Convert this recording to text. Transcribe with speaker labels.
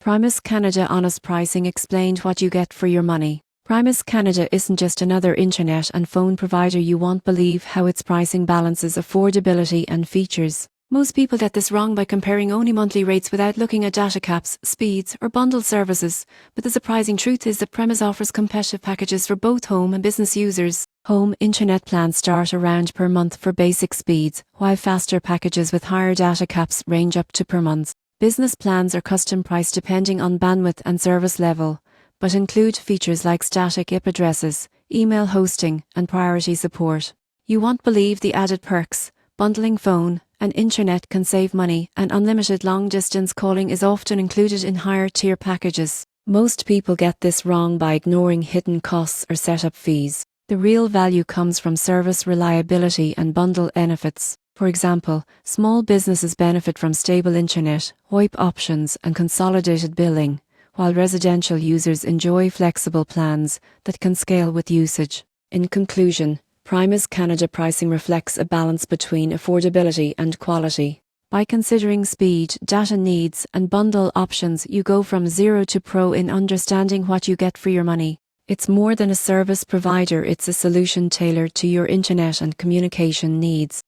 Speaker 1: Primus Canada Honest Pricing explained what you get for your money. Primus Canada isn't just another internet and phone provider. You won't believe how its pricing balances affordability and features. Most people get this wrong by comparing only monthly rates without looking at data caps, speeds, or bundled services. But the surprising truth is that Primus offers competitive packages for both home and business users. Home internet plans start around per month for basic speeds, while faster packages with higher data caps range up to per month. Business plans are custom priced depending on bandwidth and service level, but include features like static IP addresses, email hosting, and priority support. You won't believe the added perks. Bundling phone and internet can save money, and unlimited long-distance calling is often included in higher-tier packages. Most people get this wrong by ignoring hidden costs or setup fees. The real value comes from service reliability and bundle benefits. For example, small businesses benefit from stable internet, VoIP options, and consolidated billing, while residential users enjoy flexible plans that can scale with usage. In conclusion, Primus Canada pricing reflects a balance between affordability and quality. By considering speed, data needs, and bundle options, you go from zero to pro in understanding what you get for your money. It's more than a service provider, it's a solution tailored to your internet and communication needs.